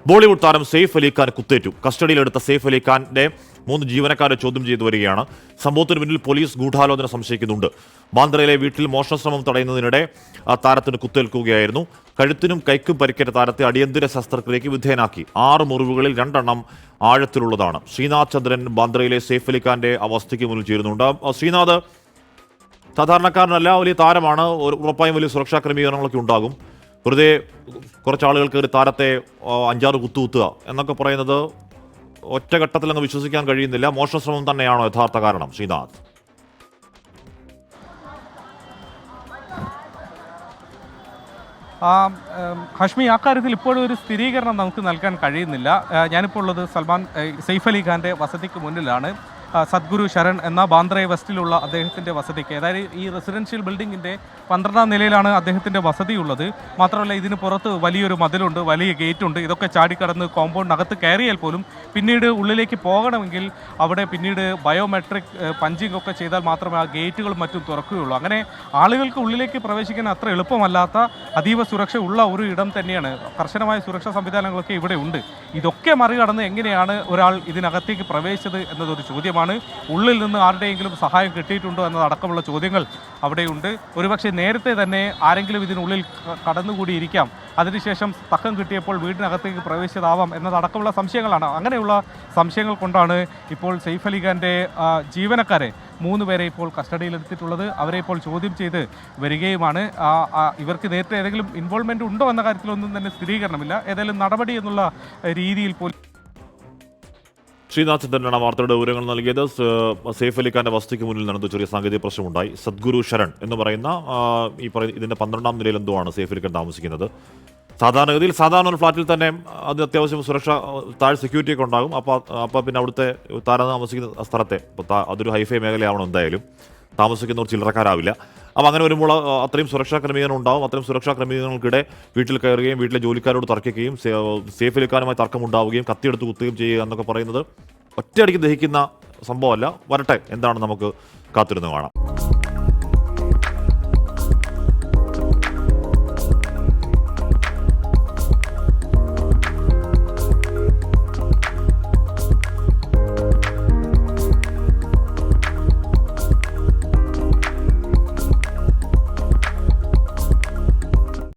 ബോളിവുഡ് താരം സെയ്ഫ് അലി ഖാൻ കുത്തേറ്റു. കസ്റ്റഡിയിലെടുത്ത സെയ്ഫ് അലി ഖാന്റെ 3 ജീവനക്കാരെ ചോദ്യം ചെയ്തു വരികയാണ്. സംഭവത്തിന് പിന്നിൽ പോലീസ് ഗൂഢാലോചന സംശയിക്കുന്നുണ്ട്. ബാന്ദ്രയിലെ വീട്ടിൽ മോഷണശ്രമം തടയുന്നതിനിടെ താരത്തിന് കുത്തേൽക്കുകയായിരുന്നു. കഴുത്തിനും കൈക്കും പരിക്കേറ്റ താരത്തെ അടിയന്തര ശസ്ത്രക്രിയയ്ക്ക് വിധേയനാക്കി. 6 മുറിവുകളിൽ 2 എണ്ണം ആഴത്തിലുള്ളതാണ്. ശ്രീനാഥ് ചന്ദ്രൻ ബാന്ദ്രയിലെ സെയ്ഫ് അലി ഖാന്റെ അവസ്ഥയ്ക്ക് മുന്നിൽ ചേരുന്നുണ്ട്. ശ്രീനാഥ് സാധാരണക്കാരനല്ല, വലിയ താരമാണ്. ഉറപ്പായും വലിയ സുരക്ഷാ ക്രമീകരണങ്ങളൊക്കെ ഉണ്ടാകും. വെറുതെ കുറച്ച് ആളുകൾക്ക് ഒരു താരത്തെ 5-6 കുത്തുകുത്തുക എന്നൊക്കെ പറയുന്നത് ഒറ്റഘട്ടത്തിൽ അങ്ങ് വിശ്വസിക്കാൻ കഴിയുന്നില്ല. മോഷണശ്രമം തന്നെയാണോ യഥാർത്ഥ കാരണം, ശ്രീനാഥ്? ഹഷ്മി, അക്കാര്യത്തിൽ ഇപ്പോഴും ഒരു സ്ഥിരീകരണം നമുക്ക് നൽകാൻ കഴിയുന്നില്ല. ഞാനിപ്പോൾ ഉള്ളത് സെയ്ഫ് അലി ഖാൻ്റെ വസതിക്ക് മുന്നിലാണ്. സദ്ഗുരു ശരൺ എന്ന ബാന്ദ്ര വെസ്റ്റിലുള്ള അദ്ദേഹത്തിൻ്റെ വസതിക്ക്, അതായത് ഈ റെസിഡൻഷ്യൽ ബിൽഡിങ്ങിൻ്റെ 12ാം നിലയിലാണ് അദ്ദേഹത്തിൻ്റെ വസതിയുള്ളത്. മാത്രമല്ല ഇതിന് പുറത്ത് വലിയൊരു മതിലുണ്ട്, വലിയ ഗേറ്റുണ്ട്. ഇതൊക്കെ ചാടിക്കടന്ന് കോമ്പൗണ്ടിനകത്ത് കയറിയാൽ പോലും പിന്നീട് ഉള്ളിലേക്ക് പോകണമെങ്കിൽ അവിടെ പിന്നീട് ബയോമെട്രിക് പഞ്ചിങ് ഒക്കെ ചെയ്താൽ മാത്രമേ ആ ഗേറ്റുകളും മറ്റും തുറക്കുകയുള്ളൂ. അങ്ങനെ ആളുകൾക്ക് ഉള്ളിലേക്ക് പ്രവേശിക്കാൻ അത്ര എളുപ്പമല്ലാത്ത അതീവ സുരക്ഷ ഉള്ള ഒരു ഇടം തന്നെയാണ്. കർശനമായ സുരക്ഷാ സംവിധാനങ്ങളൊക്കെ ഇവിടെ ഉണ്ട്. ഇതൊക്കെ മറികടന്ന് എങ്ങനെയാണ് ഒരാൾ ഇതിനകത്തേക്ക് പ്രവേശിച്ചത് എന്നതൊരു ചോദ്യമാണ്. ഉള്ളിൽ നിന്ന് ആരുടെയെങ്കിലും സഹായം കിട്ടിയിട്ടുണ്ടോ എന്നതടക്കമുള്ള ചോദ്യങ്ങൾ അവിടെയുണ്ട്. ഒരുപക്ഷെ നേരത്തെ തന്നെ ആരെങ്കിലും ഇതിനുള്ളിൽ കടന്നുകൂടിയിരിക്കാം, അതിനുശേഷം തക്കം കിട്ടിയപ്പോൾ വീടിനകത്തേക്ക് പ്രവേശിച്ചതാവാം എന്നതടക്കമുള്ള സംശയങ്ങളാണ്. അങ്ങനെയുള്ള സംശയങ്ങൾ കൊണ്ടാണ് ഇപ്പോൾ സെയ്ഫ് അലി ഖാൻ്റെ ജീവനക്കാരെ 3 പേരെ ഇപ്പോൾ കസ്റ്റഡിയിലെടുത്തിട്ടുള്ളത്. അവരെ ഇപ്പോൾ ചോദ്യം ചെയ്ത് വരികയുമാണ്. ഇവർക്ക് നേരത്തെ ഏതെങ്കിലും ഇൻവോൾവ്മെൻറ്റ് ഉണ്ടോ എന്ന കാര്യത്തിലൊന്നും തന്നെ സ്ഥിരീകരണമില്ല. ഏതായാലും നടപടി എന്നുള്ള രീതിയിൽ പോലും ശ്രീനാഥ് ചന്ദ്രനാണ് വാർത്തയുടെ വിവരങ്ങൾ നൽകിയത്. സെയ്ഫ് അലി ഖാന്റെ വസതിക്ക് മുന്നിൽ നടന്ന ചെറിയ സാങ്കേതിക പ്രശ്നമുണ്ടായി. സദ്ഗുരു ശരൺ എന്ന് പറയുന്ന ഇതിന്റെ 12ാം നിലയിൽ എന്തോ ആണ് സെയ്ഫ് അലി ഖാൻ താമസിക്കുന്നത്. സാധാരണഗതിയിൽ സാധാരണ ഒരു ഫ്ലാറ്റിൽ തന്നെ അത് അത്യാവശ്യം സുരക്ഷ, താഴെ സെക്യൂരിറ്റി ഒക്കെ ഉണ്ടാകും. അപ്പോൾ പിന്നെ അവിടുത്തെ താരം താമസിക്കുന്ന സ്ഥലത്തെ അതൊരു ഹൈഫൈ മേഖലയാവണം, എന്തായാലും താമസിക്കുന്നവർ ചില്ലറക്കാരാവില്ല. അപ്പോൾ അങ്ങനെ വരുമ്പോൾ അത്രയും സുരക്ഷാ ക്രമീകരണം ഉണ്ടാവും. അത്രയും സുരക്ഷാ ക്രമീകരണങ്ങൾക്കിടെ വീട്ടിൽ കയറുകയും വീട്ടിലെ ജോലിക്കാരോട് തർക്കിക്കുകയും സെയ്ഫ് അലി ഖാനുമായി തർക്കമുണ്ടാവുകയും കത്തിയെടുത്ത് കുത്തുകയും ചെയ്യുക എന്നൊക്കെ പറയുന്നത് ഒറ്റയടിക്ക് ദഹിക്കുന്ന സംഭവമല്ല. വരട്ടെ, എന്താണ് നമുക്ക് കാത്തിരുന്ന് കാണാം.